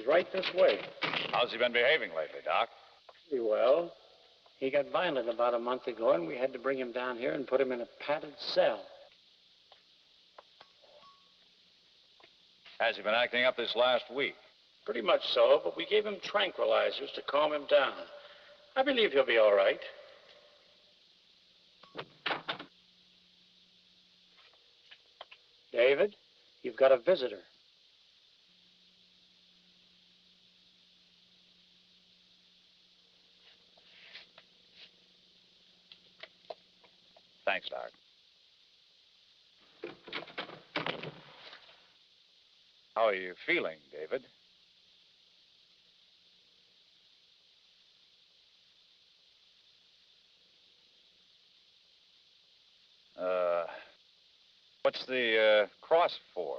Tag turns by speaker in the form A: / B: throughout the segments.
A: right this way.
B: How's he been behaving lately, Doc?
A: Pretty well. He got violent about a month ago, and we had to bring him down here and put him in a padded cell.
B: Has he been acting up this last week?
A: Pretty much so, but we gave him tranquilizers to calm him down. I believe he'll be all right. David, you've got a visitor.
B: Thanks, Doc. How are you feeling, David? What's the cross for?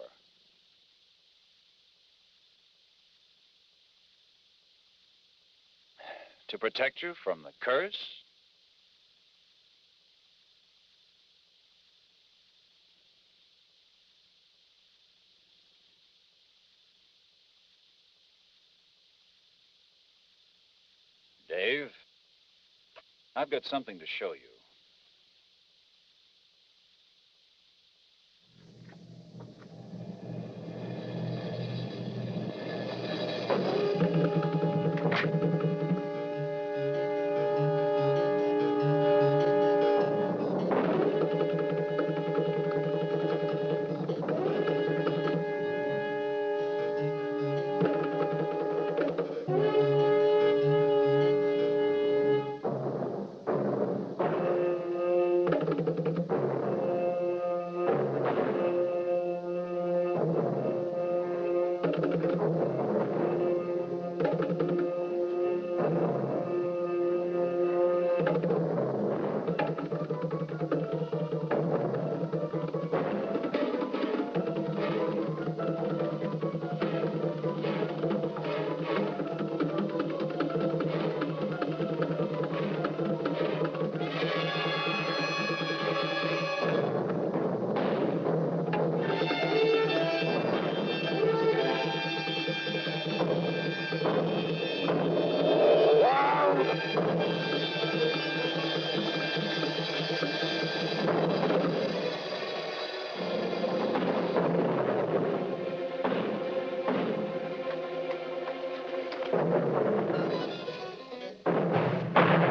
B: To protect you from the curse? Dave, I've got something to show you.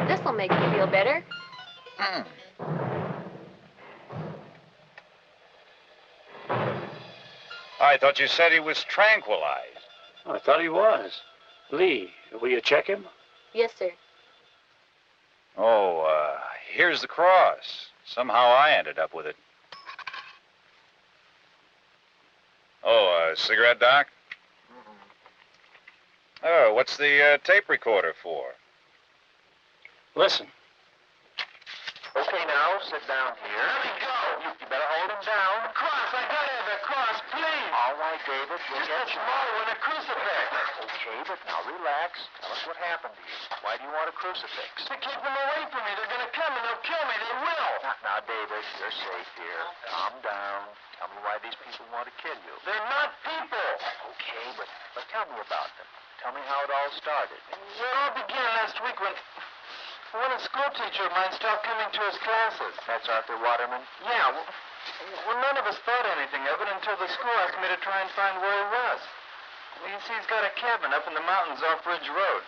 C: This'll make you feel better.
B: I thought you said he was tranquilized.
A: Oh, I thought he was. Lee, will you check him?
C: Yes, sir.
B: Oh, here's the cross. Somehow I ended up with it. Oh, cigarette, Doc? Oh, what's the tape recorder for?
A: Listen.
D: Okay, now, sit down here. Let me go. You better hold him down.
E: The cross, I gotta have the cross, please.
D: All right, David, we'll
E: Just
D: get
E: a
D: you.
E: small one, a crucifix.
D: Okay, but now relax. Tell us what happened to you. Why do you want a crucifix?
E: To keep them away from me. They're gonna come and they'll kill me. They will.
D: Now, David, you're safe here. Calm down. Tell me why these people want to kill you.
E: They're not people.
D: Okay, but tell me about them. Tell me how it all started.
E: It all began last week when a school teacher of mine stopped coming to his classes.
D: That's Arthur Waterman?
E: Yeah, well, none of us thought anything of it until the school asked me to try and find where he was. Well, you see, he's got a cabin up in the mountains off Ridge Road.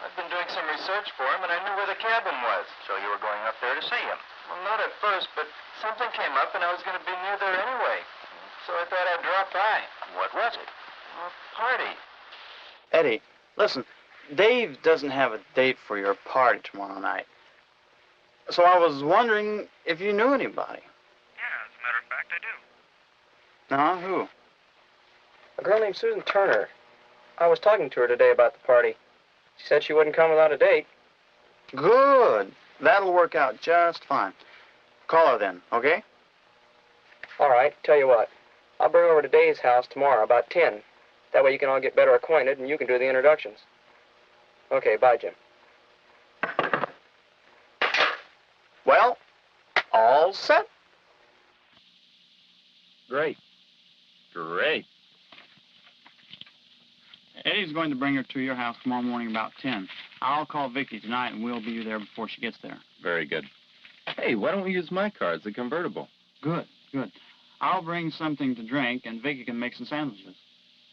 E: I've been doing some research for him, and I knew where the cabin was.
D: So you were going up there to see him?
E: Well, not at first, but something came up, and I was going to be near there anyway. So I thought I'd drop by.
D: What was it?
E: A party.
F: Eddie, listen, Dave doesn't have a date for your party tomorrow night. So I was wondering if you knew anybody.
G: Yeah, as a matter of fact, I do.
F: No, who?
H: A girl named Susan Turner. I was talking to her today about the party. She said she wouldn't come without a date.
F: Good. That'll work out just fine. Call her then, okay?
H: All right, tell you what. I'll bring her over to Dave's house tomorrow about 10. That way you can all get better acquainted and you can do the introductions. Okay, bye, Jim.
F: Well, all set.
A: Great. Great.
F: Eddie's going to bring her to your house tomorrow morning about 10. I'll call Vicky tonight, and we'll be there before she gets there.
I: Very good. Hey, why don't we use my car? It's a convertible.
F: Good, good. I'll bring something to drink, and Vicky can make some sandwiches.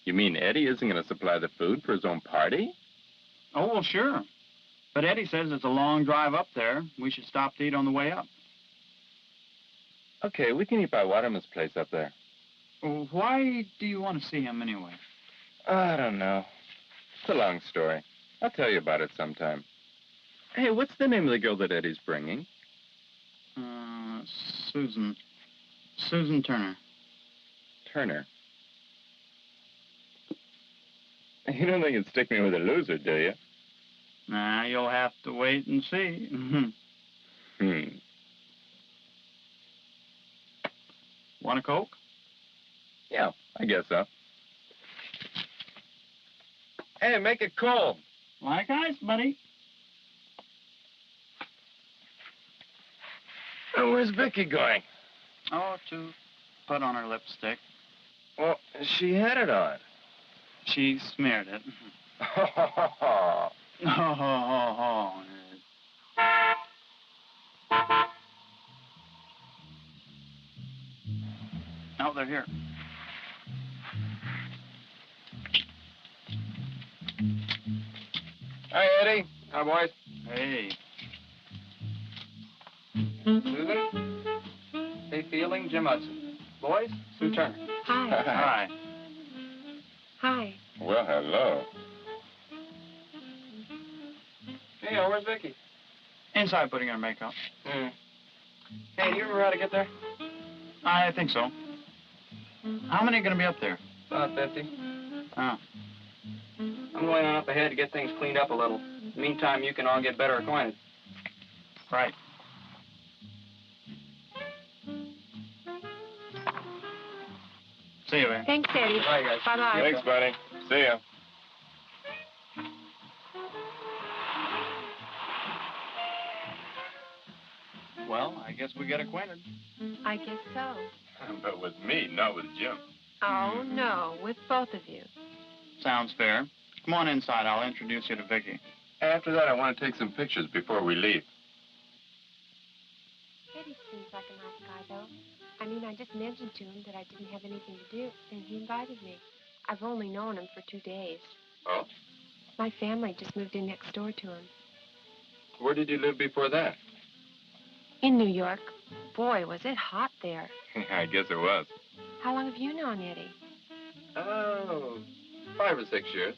I: You mean Eddie isn't going to supply the food for his own party?
F: Oh, well, sure. But Eddie says it's a long drive up there. We should stop to eat on the way up.
I: Okay, we can eat by Waterman's place up there.
F: Well, why do you want to see him anyway?
I: I don't know. It's a long story. I'll tell you about it sometime. Hey, what's the name of the girl that Eddie's bringing?
F: Susan. Susan Turner.
I: Turner. You don't think you'd stick me with a loser, do you?
F: Nah, you'll have to wait and see. Want a Coke?
I: Yeah, I guess so. Hey, make it cold.
F: Like ice, buddy.
I: Oh, where's Vicky going?
F: Oh, to put on her lipstick.
I: Well, she had it on.
F: She smeared it. Oh, they're here.
I: Hi, Eddie.
H: Hi, boys.
F: Hey.
H: Susan. Stay Fielding, Jim Hudson. Boys, Sue Turner.
C: Hi.
F: Hi.
C: Hi.
I: Well, hello.
H: Hey, where's Vicky?
F: Inside putting on makeup.
H: Hey, do you remember how to get there?
F: I think so. How many are going to be up there?
H: About 50.
F: Oh.
H: I'm going on up ahead to get things cleaned up a little. In the meantime, you can all get better acquainted.
F: Right. See you, man.
C: Thanks, Eddie.
H: Bye, guys.
C: Bye-bye.
I: Thanks, buddy. See ya.
F: Well, I guess we get acquainted.
C: I guess so.
I: But with me, not with Jim.
C: Oh, no, with both of you.
F: Sounds fair. Come on inside. I'll introduce you to Vicky.
I: After that, I want to take some pictures before we leave.
C: Eddie seems like a nice guy, though. I mean, I just mentioned to him that I didn't have anything to do, and he invited me. I've only known him for 2 days.
I: Oh?
C: My family just moved in next door to him.
I: Where did you live before that?
C: In New York. Boy, was it hot there.
I: I guess it was.
C: How long have you known Eddie?
I: Oh, 5 or 6 years.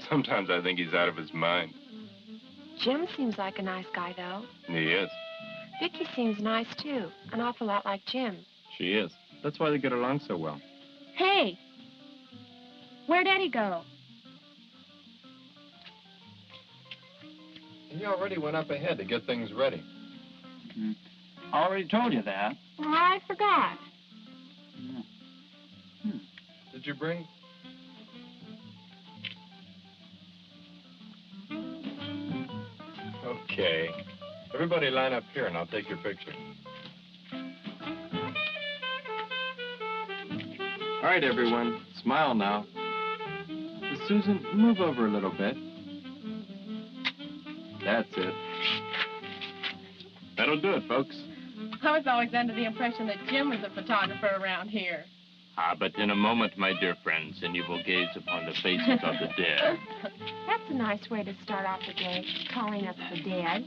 I: Sometimes I think he's out of his mind.
C: Jim seems like a nice guy, though.
I: He is.
C: Vicky seems nice, too. An awful lot like Jim.
I: She is. That's why they get along so well.
C: Hey! Where'd Eddie go?
I: He already went up ahead to get things ready.
F: I already told you that.
C: Well, I forgot.
I: Did you bring? Okay. Everybody line up here and I'll take your picture. All right, everyone. Smile now. Susan, move over a little bit. That's it. That'll do it, folks.
J: I was always under the impression that Jim was a photographer around here.
K: Ah, but in a moment, my dear friends, and you will gaze upon the faces of the dead.
C: That's a nice way to start off the day, calling us the dead.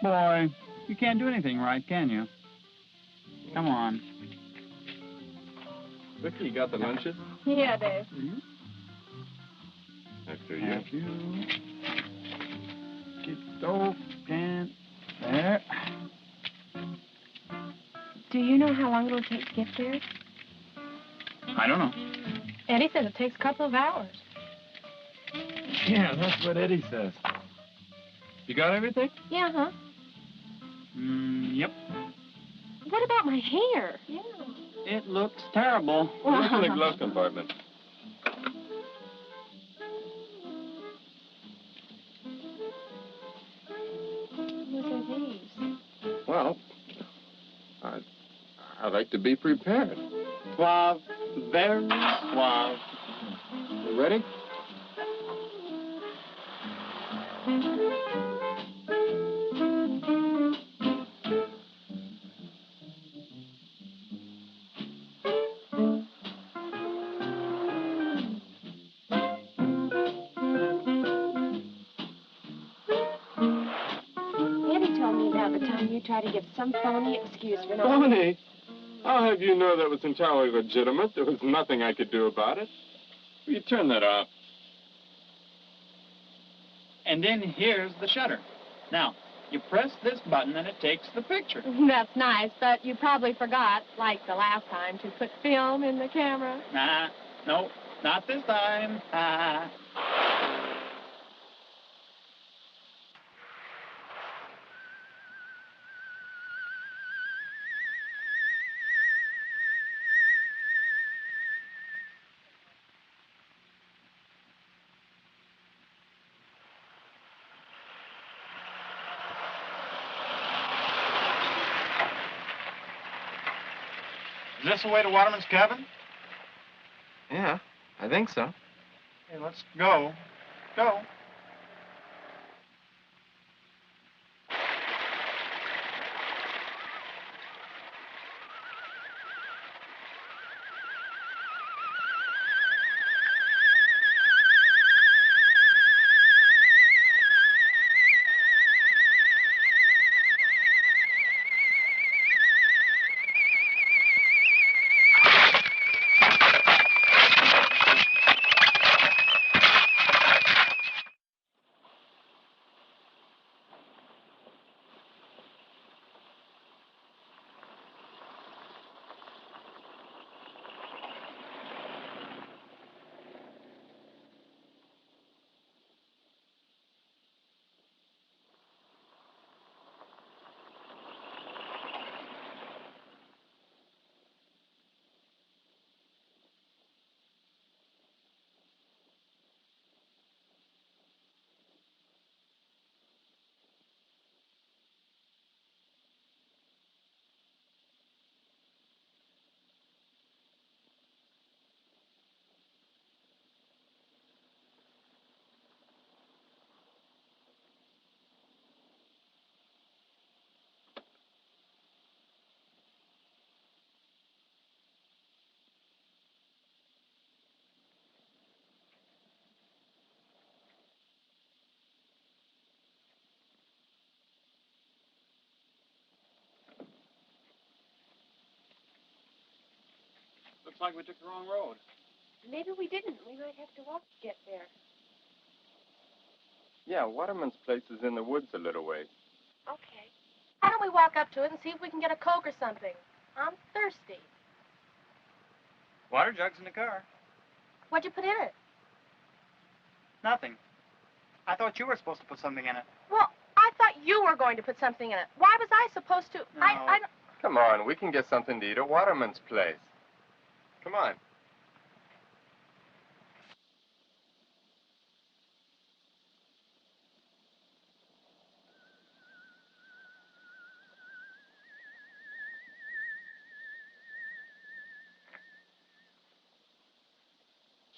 F: Boy, you can't do anything right, can you? Come on.
I: Vicky, you got the lunches?
J: Yeah, Dave.
I: After you.
F: Thank you. Get stove and there.
C: Do you know how long it'll take to get there?
F: I don't know.
J: Eddie says it takes a couple of hours.
I: Yeah, that's what Eddie says. You got everything?
J: Yeah, huh?
F: Yep.
J: What about my hair? Yeah.
F: It looks terrible.
I: Look in the glove compartment.
J: What are these?
I: Well, I like to be prepared. Suave, very suave. You ready?
C: Eddie told me about the time you tried to give some phony excuse for not...
I: Phony? I'll have you know that was entirely legitimate. There was nothing I could do about it. Will you turn that off?
F: And then here's the shutter. Now, you press this button and it takes the picture.
C: That's nice, but you probably forgot, like the last time, to put film in the camera.
F: Nah, no, not this time. Is this the way to Waterman's cabin?
H: Yeah, I think so.
F: Hey, let's go. Go. Looks like we took the wrong road.
C: Maybe we didn't. We might have to walk to get there.
I: Yeah, Waterman's place is in the woods a little ways.
J: Okay. Why don't we walk up to it and see if we can get a Coke or something? I'm thirsty.
F: Water jug's in the car.
J: What'd you put in it?
F: Nothing. I thought you were supposed to put something in it.
J: Well, I thought you were going to put something in it. Why was I supposed to?
F: No.
J: I don't...
I: Come on, we can get something to eat at Waterman's place. Come on.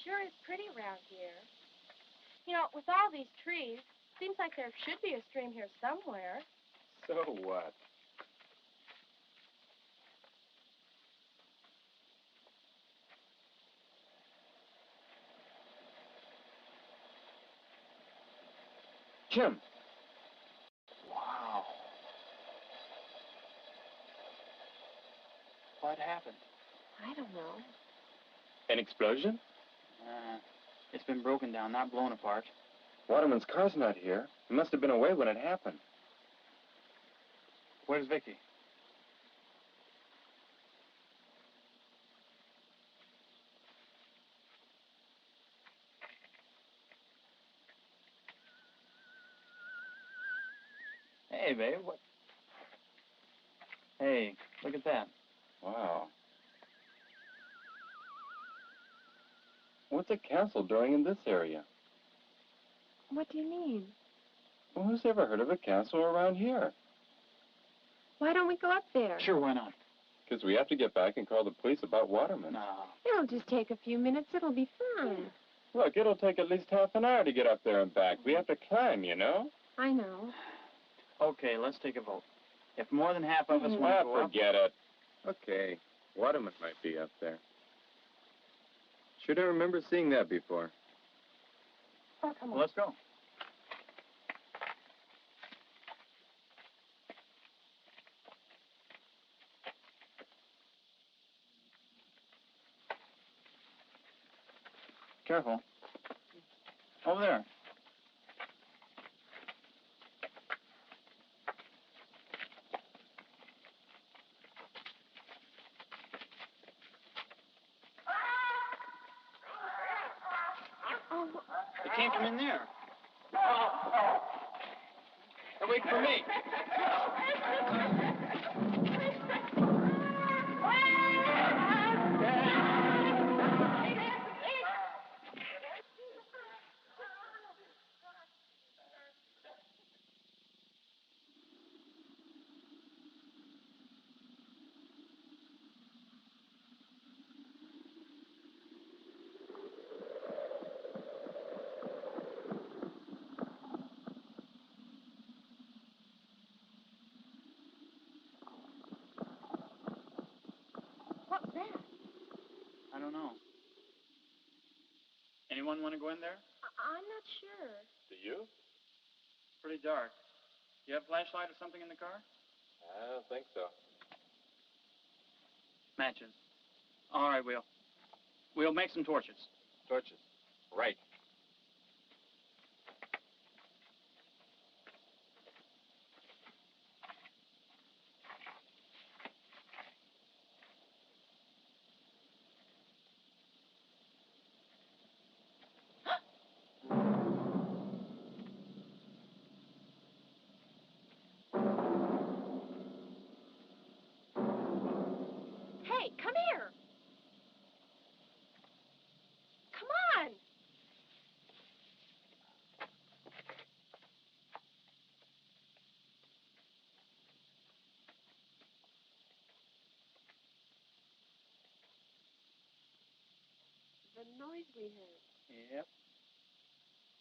J: Sure is pretty around here. You know, with all these trees, seems like there should be a stream here somewhere.
I: So what? Jim.
F: Wow. What happened?
C: I don't know.
I: An explosion?
F: It's been broken down, not blown apart.
I: Waterman's car's not here. He must have been away when it happened.
F: Where's Vicky? Hey, babe, what? Hey, look at that.
I: Wow. What's a castle doing in this area?
C: What do you mean?
I: Well, who's ever heard of a castle around here?
C: Why don't we go up there?
F: Sure, why not?
I: Because we have to get back and call the police about Waterman.
F: No.
C: It'll just take a few minutes. It'll be fine.
I: Look, it'll take at least half an hour to get up there and back. We have to climb, you know?
C: I know.
F: Okay, let's take a vote. If more than half of us want to go up...
I: Forget it. Okay, Waterman might be up there. Sure don't remember seeing that before.
J: Oh, come on.
F: Well, let's go. Careful. Over there. You can't come in there. They're waiting for me.
J: What's that?
F: I don't know. Anyone want to go in there?
J: I'm not sure.
I: Do you?
F: It's pretty dark. You have a flashlight or something in the car?
I: I don't think so.
F: Matches. All right, we'll make some torches.
I: Torches. Right.
J: Hey, come here. Come on.
C: The noise we heard.
F: Yep.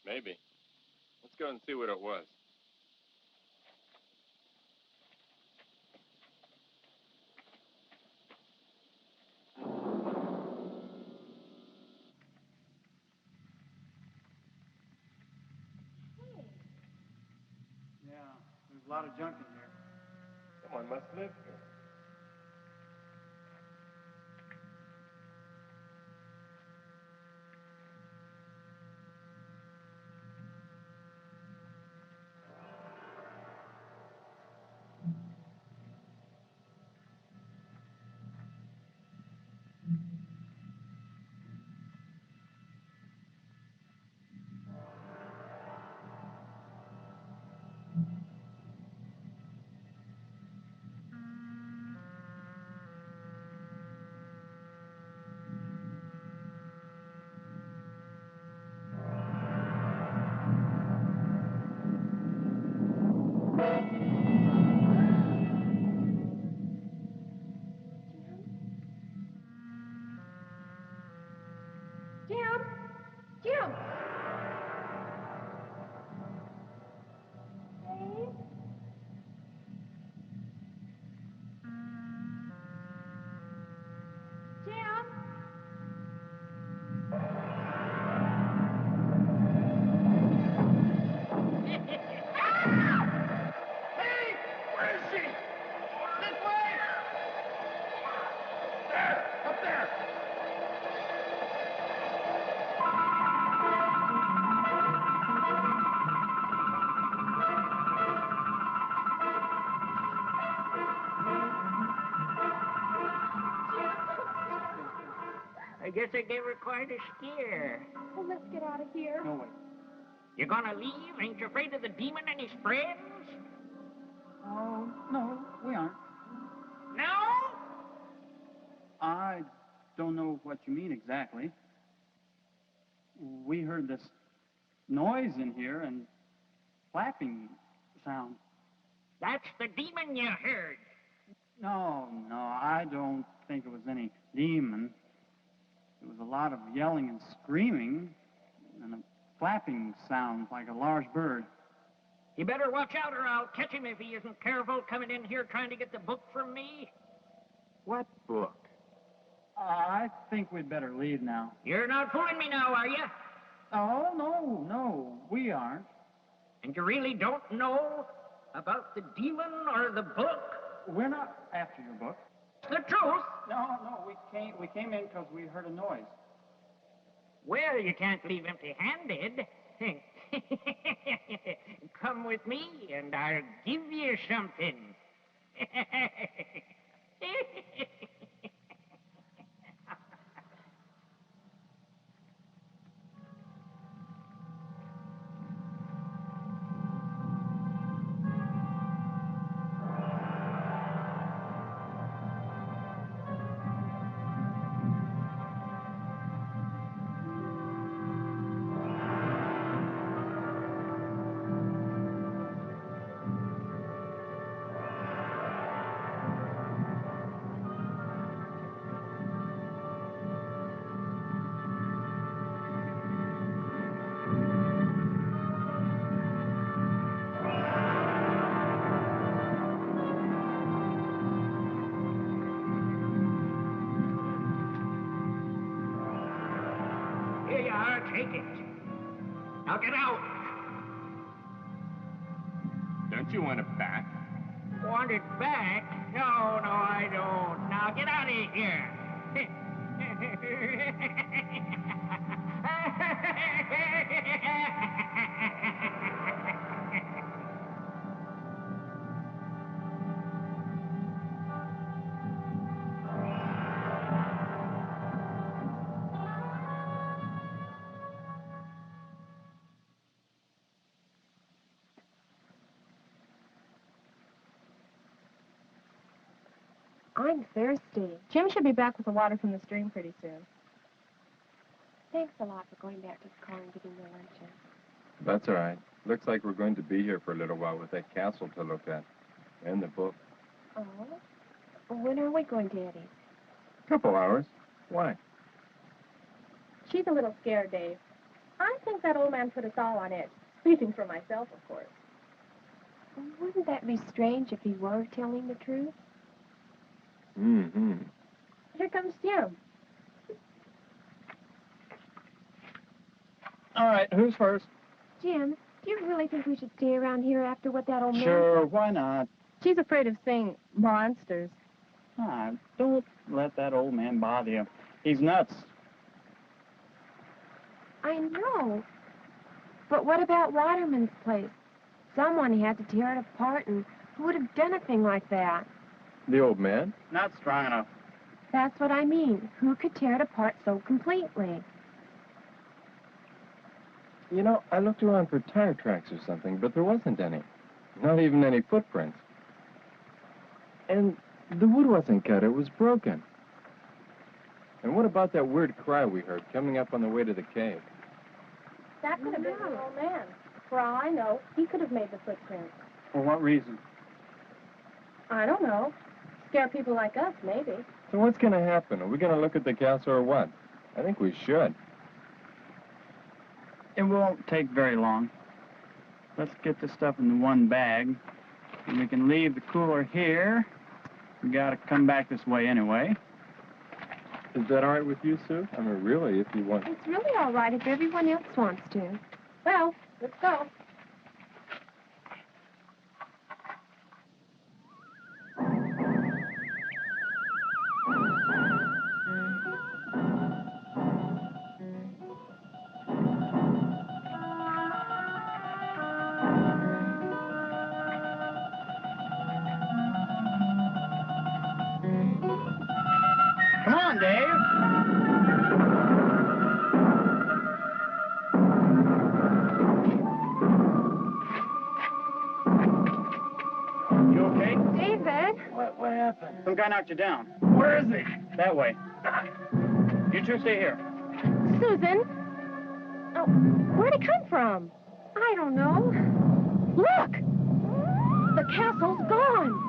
I: Maybe. Let's go and see what it was.
F: Yeah, there's a lot of junk in here.
I: Someone must live here.
J: Jim. Jim. Dave. Jim.
L: I guess I gave her quite a scare.
J: Well, let's get out of here.
F: No way.
L: You gonna leave? Ain't you afraid of the demon and his friends?
F: Oh, no, we aren't.
L: No?
F: I don't know what you mean exactly. We heard this noise in here and flapping sound.
L: That's the demon you heard.
F: No, I don't think it was any demon. There was a lot of yelling and screaming and a flapping sound like a large bird.
L: You better watch out or I'll catch him if he isn't careful coming in here trying to get the book from me.
I: What book?
F: I think we'd better leave now.
L: You're not fooling me now, are you?
F: Oh, no, we aren't.
L: And you really don't know about the demon or the book?
F: We're not after your book.
L: The truth?
F: No, we came in because we heard a noise.
L: Well, you can't leave empty-handed. Come with me and I'll give you something. Here you are, take it. Now get out.
I: Don't you want it back?
L: Want it back? No, I don't. Now get out of here.
C: I'm thirsty. Jim should be back with the water from the stream pretty soon. Thanks a lot for going back to the car and getting your luncheon.
I: That's all right. Looks like we're going to be here for a little while with that castle to look at. And the book.
C: Oh? When are we going to Eddie's?
I: Couple hours. Why?
J: She's a little scared, Dave. I think that old man put us all on edge. Speaking for myself, of course.
C: Wouldn't that be strange if he were telling the truth?
I: Mm-hmm.
J: Here comes Jim.
F: All right, who's first?
C: Jim, do you really think we should stay around here after what that old man
F: Sure,
C: said?
F: why not?
J: She's afraid of seeing monsters.
F: Don't let that old man bother you. He's nuts.
C: I know. But what about Waterman's place? Someone had to tear it apart, and who would have done a thing like that?
I: The old man?
F: Not strong enough.
C: That's what I mean. Who could tear it apart so completely?
I: You know, I looked around for tire tracks or something, but there wasn't any. Not even any footprints. And the wood wasn't cut, it was broken. And what about that weird cry we heard coming up on the way to the cave?
J: That could have been the old man. For all I know, he could have made the footprints.
F: For what reason?
J: I don't know. Scare people like us, maybe.
I: So what's going to happen? Are we going to look at the castle or what? I think we should.
F: It won't take very long. Let's get this stuff in the one bag. And we can leave the cooler here. We gotta come back this way anyway.
I: Is that all right with you, Sue? I mean, really, if you want...
C: It's really all right if everyone else wants to.
J: Well, let's go.
F: Come on, Dave. You okay?
C: David?
F: What happened? Some guy knocked you down. Where is he? That way. You two stay here.
C: Susan? Oh, where'd it come from? I don't know. Look! The castle's gone.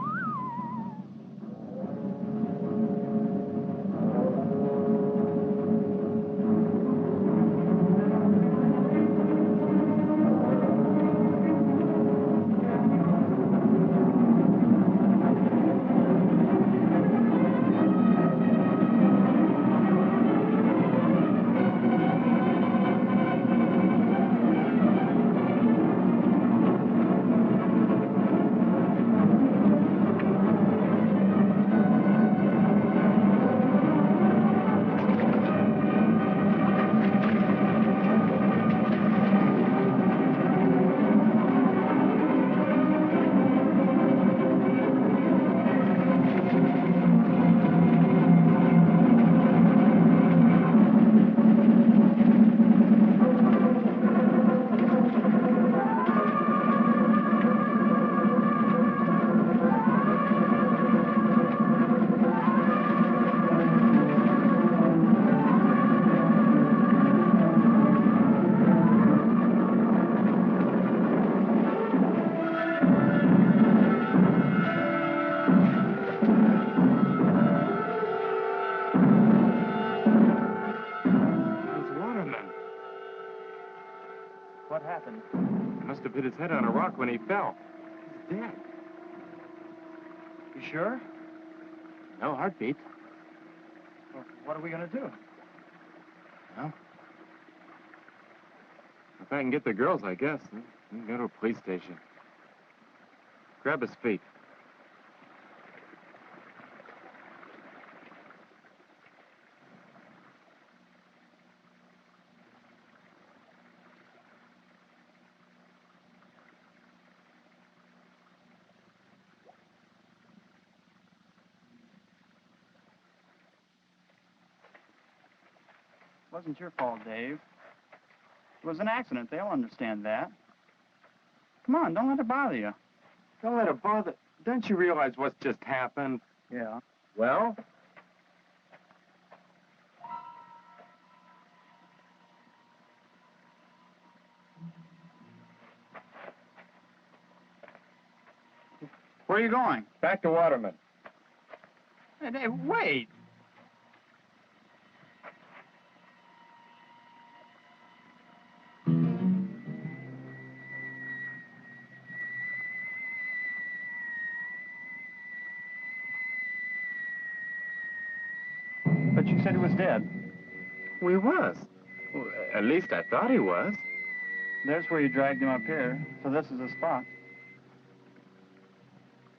I: He must have hit his head on a rock when he fell. He's dead.
F: You sure?
I: No heartbeat.
F: Well, what are we gonna do?
I: Well, if I can get the girls, I guess. We can go to a police station. Grab his feet.
F: It wasn't your fault, Dave. It was an accident. They'll understand that. Come on, don't let it bother you.
I: Don't let it bother. Don't you realize what's just happened?
F: Yeah.
I: Well?
F: Where are you going?
I: Back to Waterman.
F: Hey, Dave, wait. But you said he was dead.
I: Well, he was. Well, at least I thought he was.
F: There's where you dragged him up here, so this is the spot.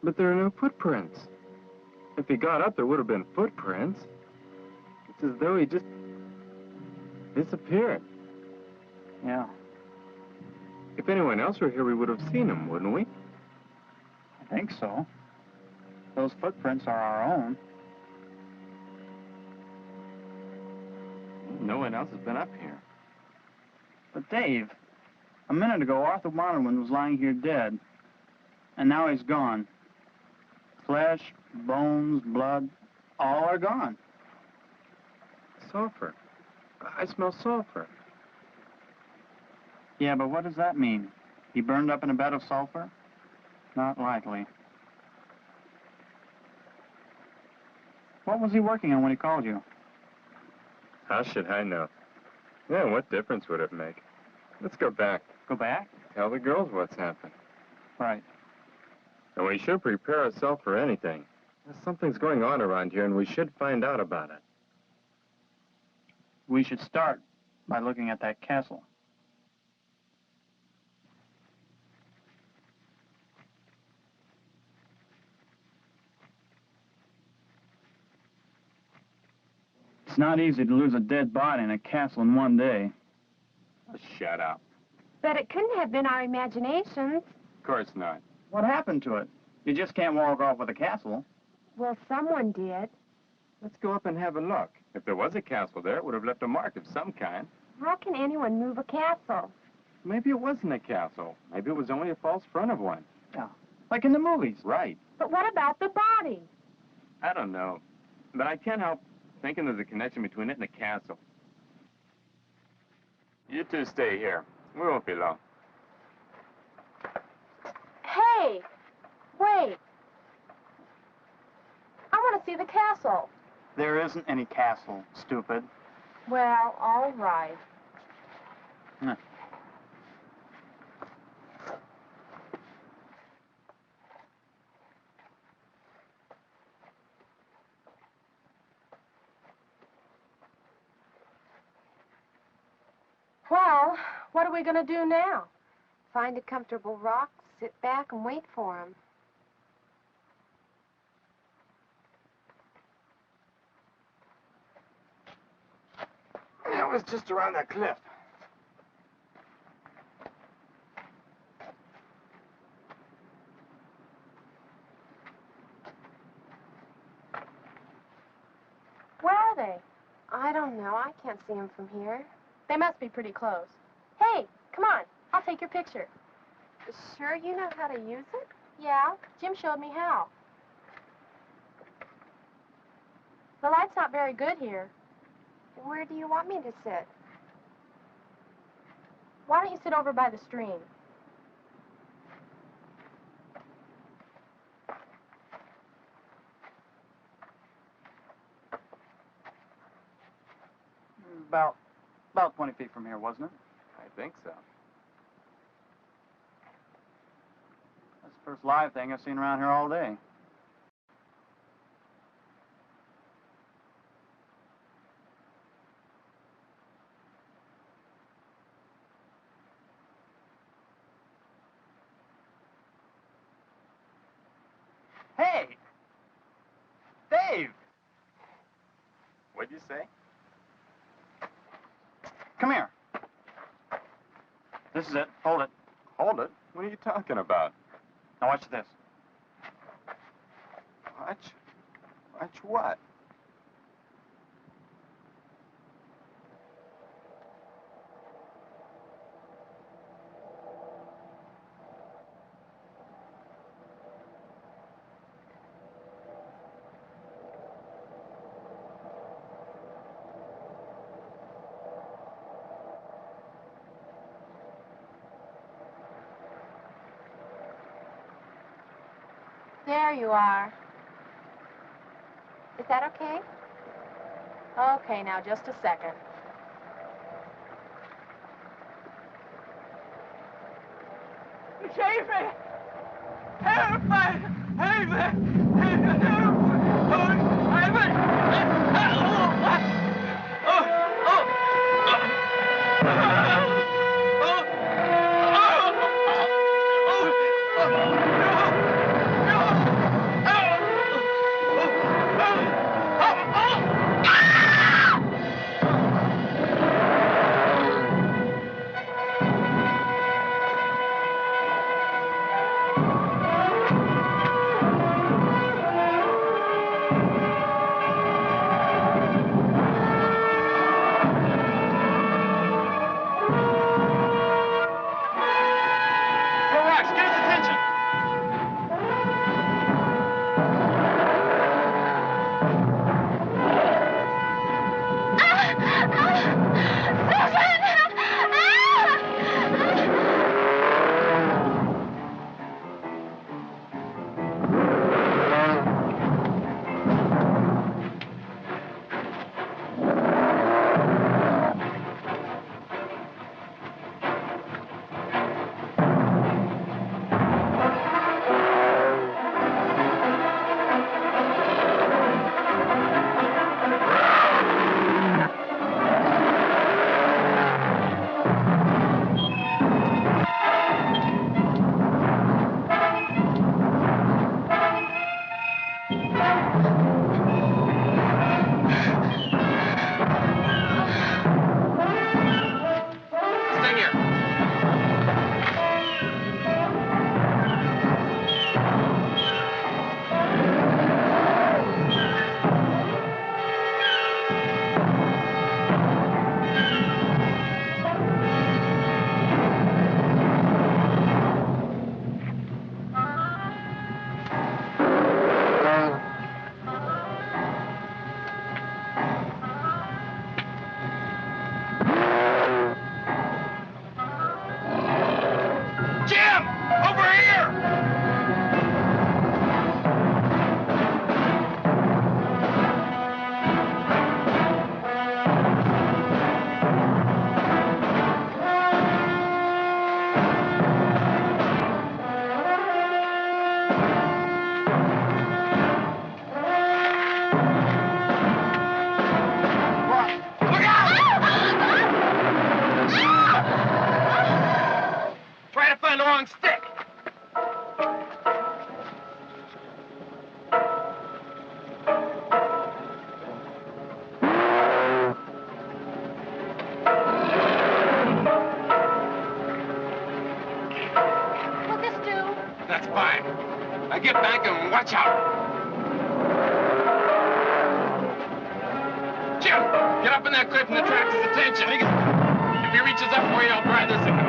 I: But there are no footprints. If he got up, there would have been footprints. It's as though he just disappeared.
F: Yeah.
I: If anyone else were here, we would have seen him, wouldn't we?
F: I think so. Those footprints are our own.
I: No one else has been up here.
F: But Dave, a minute ago, Arthur Waterman was lying here dead. And now he's gone. Flesh, bones, blood, all are gone.
I: Sulfur. I smell sulfur.
F: Yeah, but what does that mean? He burned up in a bed of sulfur? Not likely. What was he working on when he called you?
I: How should I know? Yeah, what difference would it make? Let's go back.
F: Go back?
I: Tell the girls what's happened.
F: Right.
I: And we should prepare ourselves for anything. Something's going on around here, and we should find out about it.
F: We should start by looking at that castle. It's not easy to lose a dead body in a castle in one day.
I: Shut up.
C: But it couldn't have been our imaginations.
I: Of course not.
F: What happened to it? You just can't walk off with a castle.
C: Well, someone did.
I: Let's go up and have a look. If there was a castle there, it would have left a mark of some kind.
C: How can anyone move a castle?
I: Maybe it wasn't a castle. Maybe it was only a false front of one.
F: Yeah. Like in the movies.
I: Right.
C: But what about the body?
I: I don't know. But I can't help thinking there's a connection between it and the castle. You two stay here. We won't be long.
J: Hey! Wait. I want to see the castle.
F: There isn't any castle, stupid.
J: Well, all right.
F: Huh.
J: Well, what are we going to do now?
C: Find a comfortable rock, sit back, and wait for him.
I: That was just around that cliff.
J: Where are they?
C: I don't know. I can't see him from here.
J: They must be pretty close. Hey, come on. I'll take your picture.
C: Sure you know how to use it?
J: Yeah, Jim showed me how. The light's not very good here.
C: Where do you want me to sit?
J: Why don't you sit over by the stream?
F: About 20 feet from here, wasn't it?
I: I think so.
F: First live thing I've seen around here all day. Hey! Dave!
I: What'd you say?
F: Come here. This is it. Hold it.
I: Hold it? What are you talking about?
F: Now watch this.
I: Watch? Watch what?
J: There you are. Is that okay? Okay, now just a second.
M: Save me! Help me! Help me! Help me!
N: Now get back and watch out. Jim, get up in that cliff and attract his attention. If he reaches up for you, I'll pry this in.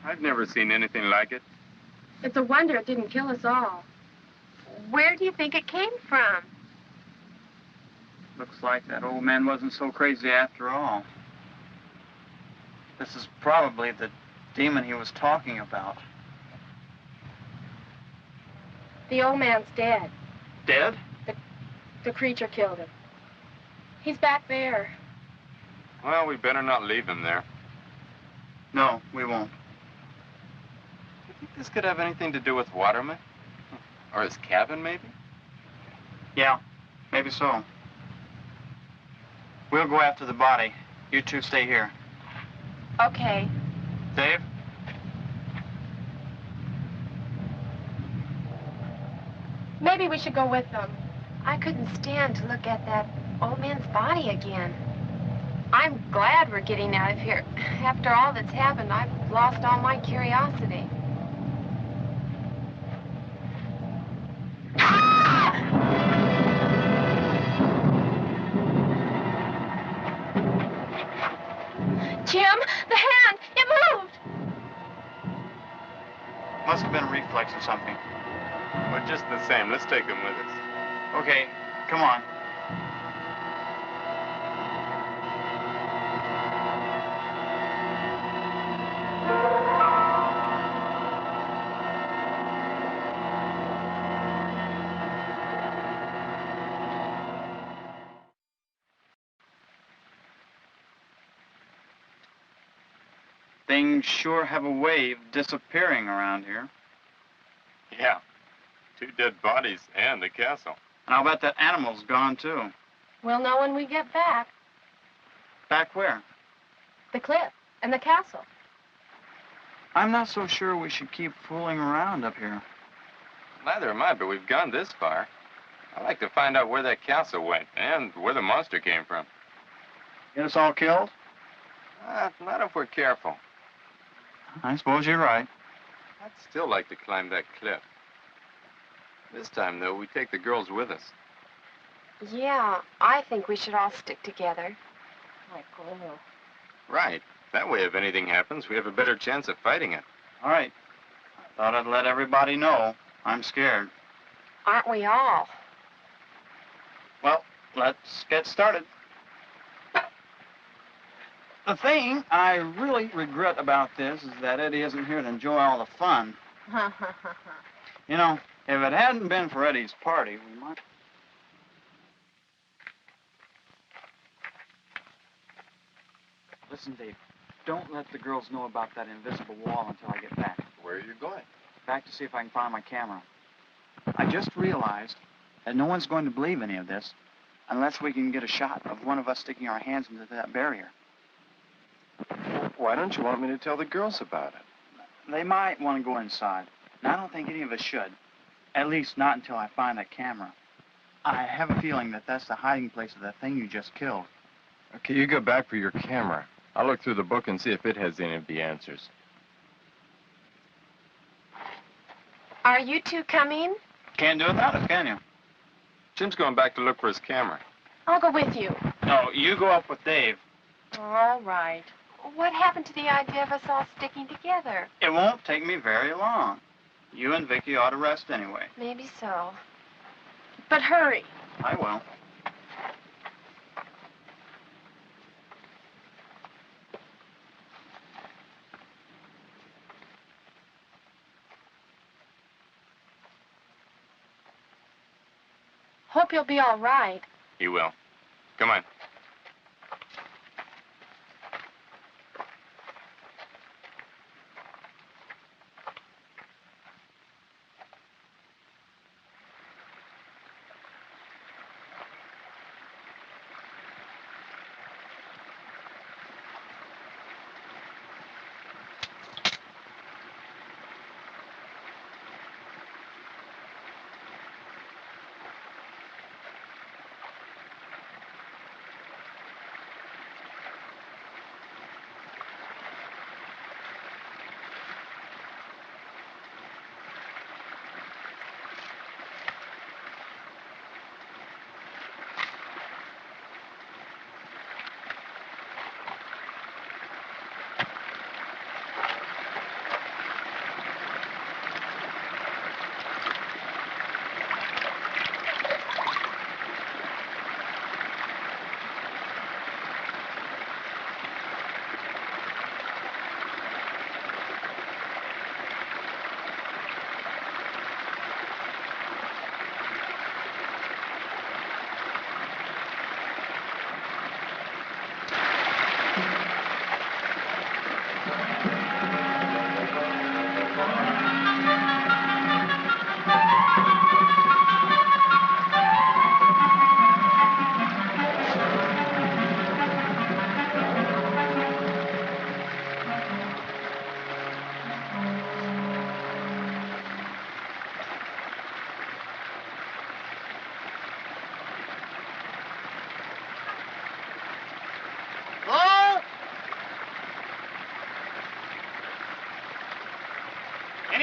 N: I've never seen anything like it.
C: It's a wonder it didn't kill us all. Where do you think it came from?
F: Looks like that old man wasn't so crazy after all. This is probably the demon he was talking about.
C: The old man's dead.
F: Dead?
C: The creature killed him. He's back there.
N: Well, we better not leave him there.
F: No, we won't.
N: You think this could have anything to do with Waterman? Or his cabin, maybe?
F: Yeah, maybe so. We'll go after the body. You two stay here.
C: Okay.
F: Dave?
C: Maybe we should go with them. I couldn't stand to look at that old man's body again. I'm glad we're getting out of here. After all that's happened, I've lost all my curiosity. Jim, the hand! It moved!
F: Must have been a reflex or something.
N: Well, just the same, let's take him with us.
F: Okay, come on. Things sure have a way of disappearing around here.
N: Yeah. 2 dead bodies and the castle.
F: And I'll bet that animal's gone, too.
C: We'll know when we get back.
F: Back where?
C: The cliff and the castle.
F: I'm not so sure we should keep fooling around up here.
N: Neither am I, but we've gone this far. I'd like to find out where that castle went and where the monster came from.
F: Get us all killed?
N: Not if we're careful.
F: I suppose you're right.
N: I'd still like to climb that cliff. This time, though, we take the girls with us.
C: Yeah, I think we should all stick together. Like glue.
N: Right. That way, if anything happens, we have a better chance of fighting it.
F: All right. I thought I'd let everybody know. I'm scared.
C: Aren't we all?
F: Well, let's get started. The thing I really regret about this is that Eddie isn't here to enjoy all the fun. You know, if it hadn't been for Eddie's party, we might... Listen, Dave, don't let the girls know about that invisible wall until I get back.
N: Where are you going?
F: Back to see if I can find my camera. I just realized that no one's going to believe any of this unless we can get a shot of one of us sticking our hands into that barrier.
I: Why don't you want me to tell the girls about it?
F: They might want to go inside. And I don't think any of us should. At least not until I find that camera. I have a feeling that that's the hiding place of that thing you just killed.
I: Okay, you go back for your camera. I'll look through the book and see if it has any of the answers.
C: Are you two coming?
F: Can't do it without us, can you?
N: Jim's going back to look for his camera.
C: I'll go with you.
F: No, you go up with Dave.
C: All right. What happened to the idea of us all sticking together?
F: It won't take me very long. You and Vicky ought to rest anyway.
C: Maybe so. But hurry.
F: I will.
C: Hope you'll be all right.
N: He will. Come on.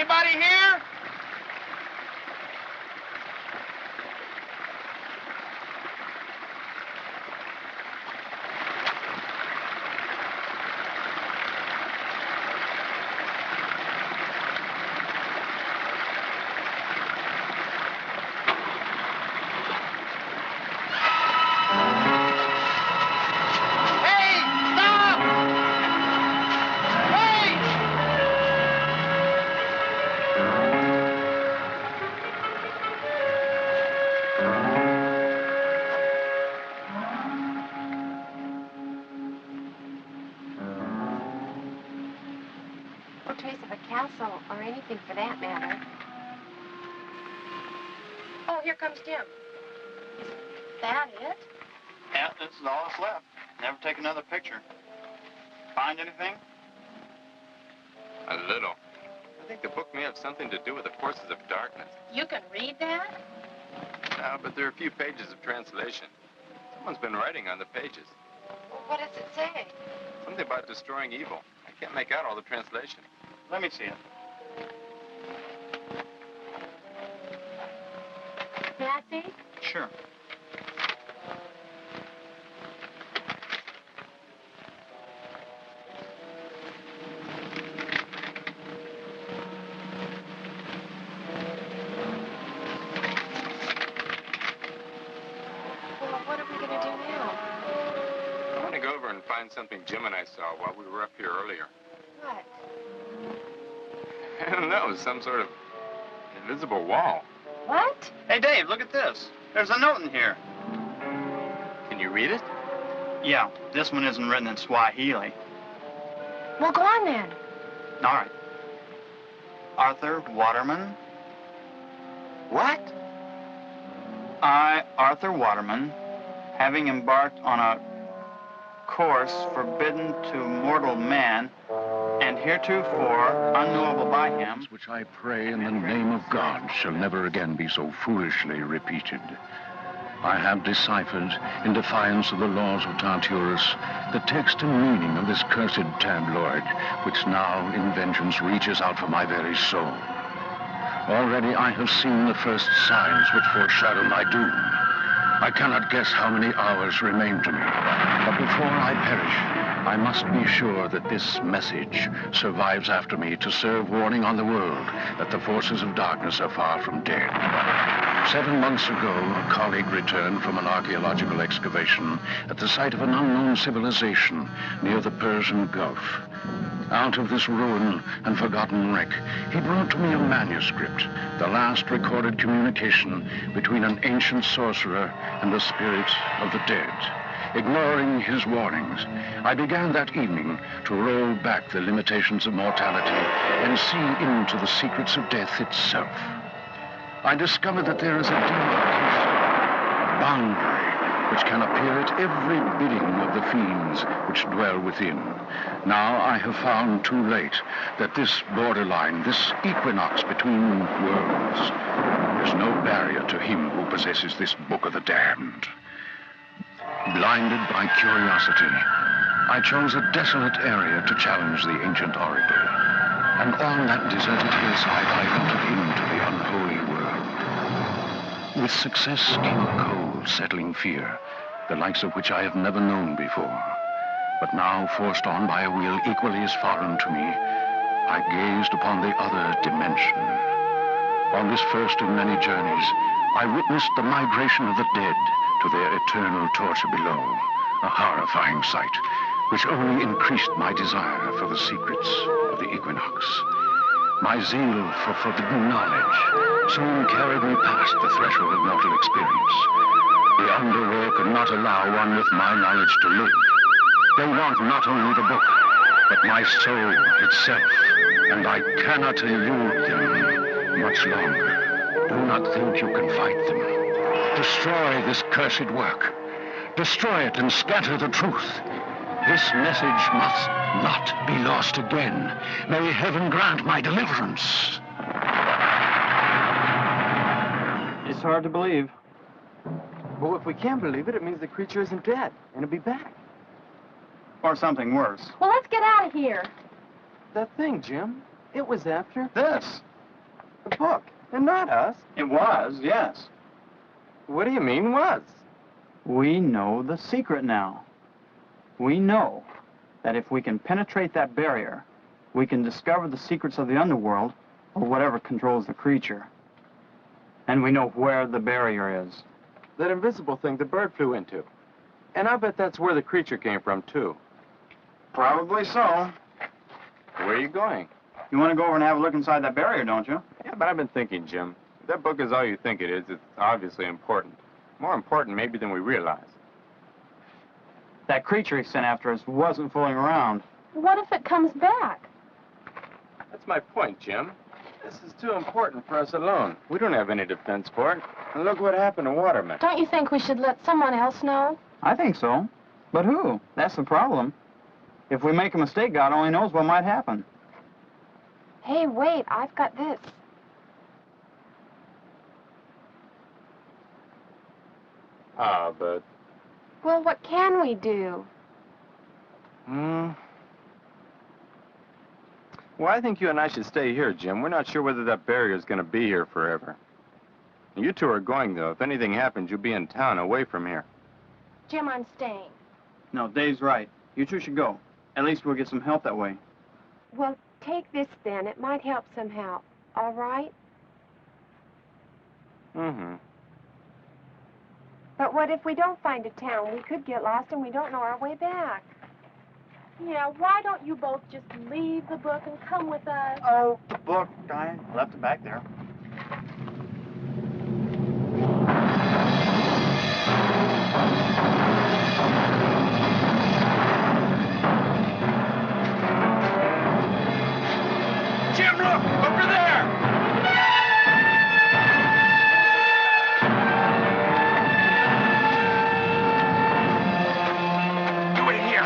F: Anybody here?
C: No trace of a castle or anything for that matter. Oh, here comes Jim. Is that it?
F: Yeah, this is all that's left. Never take another picture. Find anything?
N: A little. I think the book may have something to do with the forces of darkness.
C: You can read that?
N: No, but there are a few pages of translation. Someone's been writing on the pages.
C: What does it say?
N: Something about destroying evil. I can't make out all the translation.
F: Let me see it.
C: May I see?
F: Sure.
C: Well, what are we going to do now?
N: I want to go over and find something Jim and I saw while we were up here earlier.
C: What?
N: I don't know, some sort of invisible wall.
C: What?
F: Hey, Dave, look at this. There's a note in here.
N: Can you read it?
F: Yeah, this one isn't written in Swahili.
C: Well, go on then.
F: All right. Arthur Waterman.
N: What?
F: I, Arthur Waterman, having embarked on a course forbidden to mortal man, and heretofore unknowable by him,
O: which I pray in the name of God shall never again be so foolishly repeated. I have deciphered, in defiance of the laws of Tartarus, the text and meaning of this cursed tabloid, which now in vengeance reaches out for my very soul. Already I have seen the first signs which foreshadow my doom. I cannot guess how many hours remain to me, but before I perish, I must be sure that this message survives after me to serve warning on the world that the forces of darkness are far from dead. 7 months ago, a colleague returned from an archaeological excavation at the site of an unknown civilization near the Persian Gulf. Out of this ruin and forgotten wreck, he brought to me a manuscript, the last recorded communication between an ancient sorcerer and the spirit of the dead. Ignoring his warnings, I began that evening to roll back the limitations of mortality and see into the secrets of death itself. I discovered that there is a demarcation, a boundary, which can appear at every bidding of the fiends which dwell within. Now I have found too late that this borderline, this equinox between worlds, is no barrier to him who possesses this book of the damned. Blinded by curiosity, I chose a desolate area to challenge the ancient oracle. And on that deserted hillside, I entered into the unholy world. With success came a cold, settling fear, the likes of which I have never known before. But now, forced on by a will equally as foreign to me, I gazed upon the other dimension. On this first of many journeys, I witnessed the migration of the dead to their eternal torture below, a horrifying sight, which only increased my desire for the secrets of the equinox. My zeal for forbidden knowledge soon carried me past the threshold of mortal experience. The underworld could not allow one with my knowledge to live. They want not only the book, but my soul itself, and I cannot elude them much longer. Do not think you can fight them. Destroy this cursed work. Destroy it and scatter the truth. This message must not be lost again. May heaven grant my deliverance.
I: It's hard to believe. Well, if we can't believe it, it means the creature isn't dead, and it'll be back.
F: Or something worse.
J: Well, let's get out of here.
I: That thing, Jim, it was after...
F: This.
I: The book, and not us.
F: It was, yes.
I: What do you mean, was?
F: We know the secret now. We know that if we can penetrate that barrier, we can discover the secrets of the underworld, or whatever controls the creature. And we know where the barrier is.
I: That invisible thing the bird flew into. And I bet that's where the creature came from, too.
F: Probably so.
I: Where are you going?
F: You want to go over and have a look inside that barrier, don't you?
I: Yeah, but I've been thinking, Jim. If that book is all you think it is, it's obviously important. More important, maybe, than we realize.
F: That creature he sent after us wasn't fooling around.
J: What if it comes back?
I: That's my point, Jim. This is too important for us alone. We don't have any defense for it. And look what happened to Waterman.
J: Don't you think we should let someone else know?
F: I think so. But who? That's the problem. If we make a mistake, God only knows what might happen.
C: Hey, wait, I've got this.
I: But...
C: Well, what can we do?
I: Well, I think you and I should stay here, Jim. We're not sure whether that barrier is going to be here forever. You two are going, though. If anything happens, you'll be in town, away from here.
J: Jim, I'm staying.
F: No, Dave's right. You two should go. At least we'll get some help that way.
C: Well, take this then. It might help somehow. All right?
I: Mm-hmm.
C: But what if we don't find a town? We could get lost and we don't know our way back.
J: Yeah, why don't you both just leave the book and come with us?
F: Oh, the book. I left it back there.
M: Jim, look! Over there! You wait here.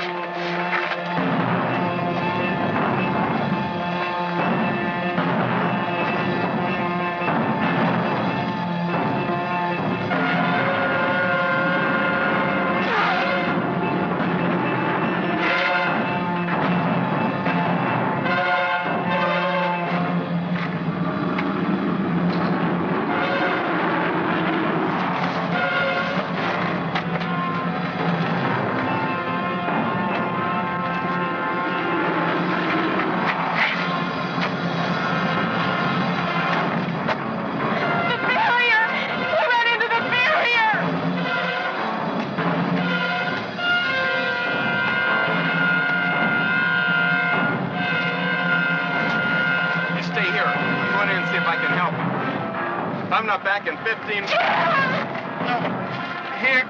I: If I'm not back in 15...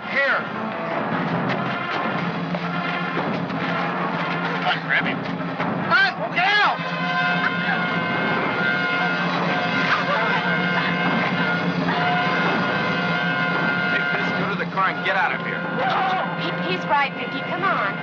I: Here.
M: Come on, grab him. Come on, get out!
I: Take this, go to the car, and get out of here.
C: He's right, Vicky. Come on.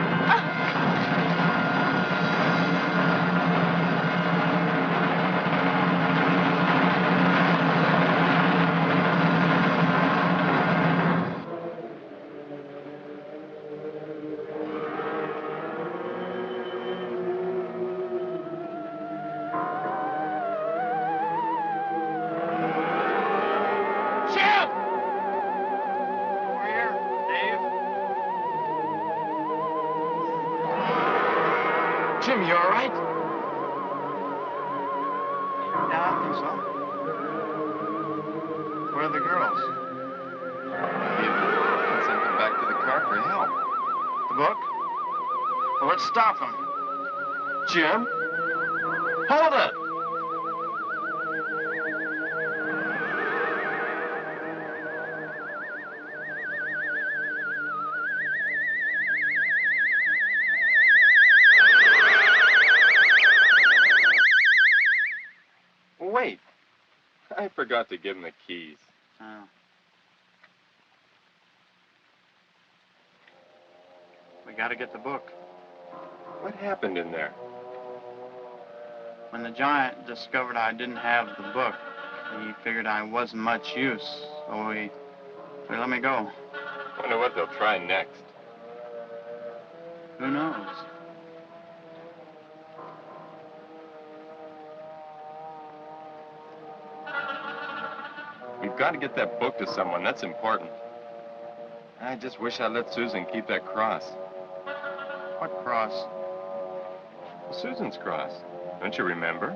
I: Jim, you all right?
F: Yeah, I think so. Where are the girls?
I: You sent them back to the car for help.
F: The book? Well, let's stop them.
I: Jim? Hold it! Wait. I forgot to give him the keys.
F: Oh. We gotta get the book.
I: What happened in there?
F: When the giant discovered I didn't have the book, he figured I wasn't much use, so he let me go.
I: Wonder what they'll try next.
F: Who knows?
N: We've got to get that book to someone. That's important. I just wish I'd let Susan keep that cross.
F: What cross?
N: Susan's cross. Don't you remember?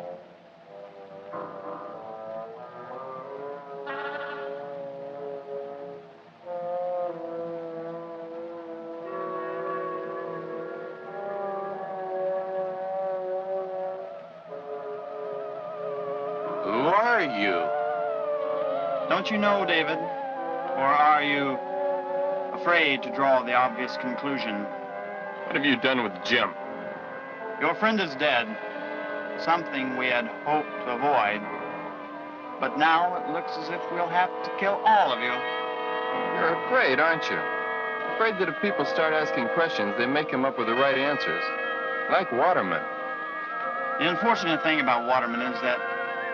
N: Who are you?
F: Don't you know, David? Or are you afraid to draw the obvious conclusion?
N: What have you done with Jim?
F: Your friend is dead. Something we had hoped to avoid. But now it looks as if we'll have to kill all of you.
I: You're afraid, aren't you? Afraid that if people start asking questions, they may come up with the right answers. Like Waterman.
F: The unfortunate thing about Waterman is that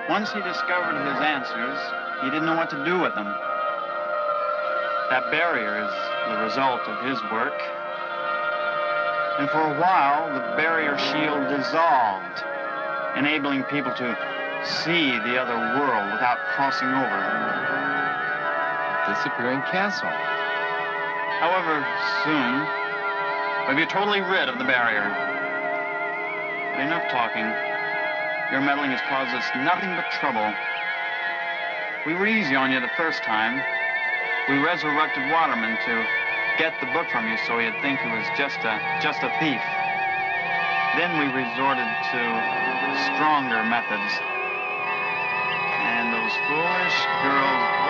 F: once he discovered his answers, he didn't know what to do with them. That barrier is the result of his work. And for a while, the barrier shield dissolved, enabling people to see the other world without crossing over.
I: Disappearing castle.
F: However, soon, we'll be totally rid of the barrier. But enough talking. Your meddling has caused us nothing but trouble. We were easy on you the first time. We resurrected Waterman to get the book from you so he'd think he was just a thief. Then we resorted to stronger methods. And those foolish girls...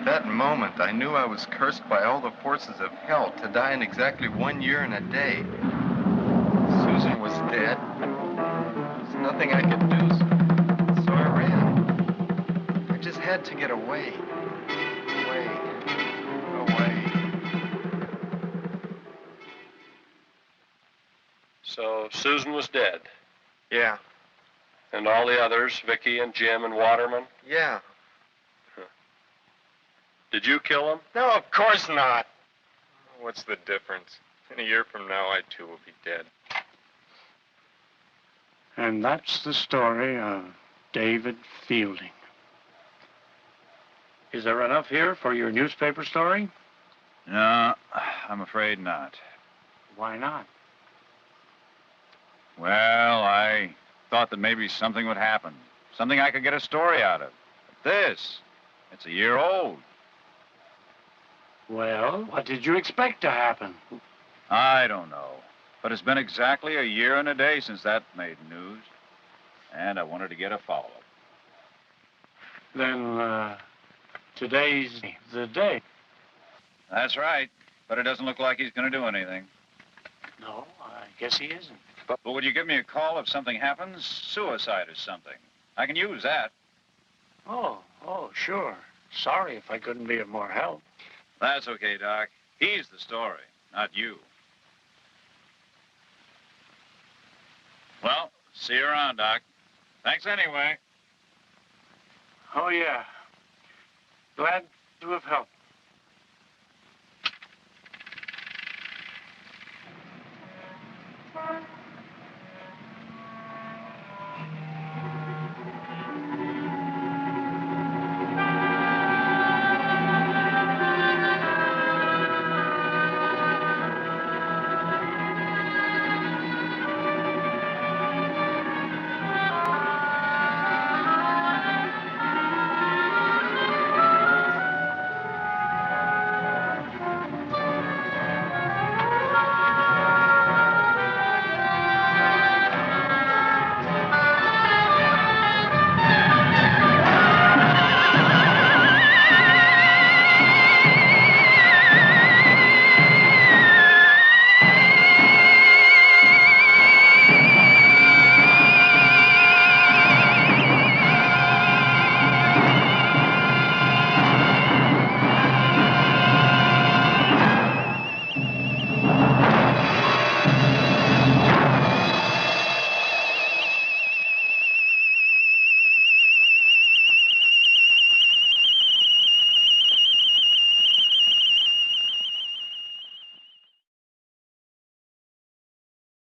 E: At that moment, I knew I was cursed by all the forces of hell to die in exactly 1 year and a day. Susan was dead. There was nothing I could do, so I ran. I just had to get away. Away.
P: So Susan was dead?
E: Yeah.
P: And all the others, Vicky and Jim and Waterman?
E: Yeah.
P: Did you kill them?
E: No, of course not. What's the difference? In a year from now, I too will be dead.
A: And that's the story of David Fielding. Is there enough here for your newspaper story?
B: No, I'm afraid not.
A: Why not?
B: Well, I thought that maybe something would happen. Something I could get a story out of. But this, it's a year old.
A: Well, what did you expect to happen?
B: I don't know. But it's been exactly a year and a day since that made news. And I wanted to get a follow-up.
A: Then, today's the day.
B: That's right. But it doesn't look like he's going to do anything.
A: No, I guess he isn't.
B: But would you give me a call if something happens? Suicide or something. I can use that.
A: Oh, sure. Sorry if I couldn't be of more help.
B: That's okay, Doc. He's the story, not you. Well, see you around, Doc. Thanks anyway.
A: Oh, yeah. Glad to have helped.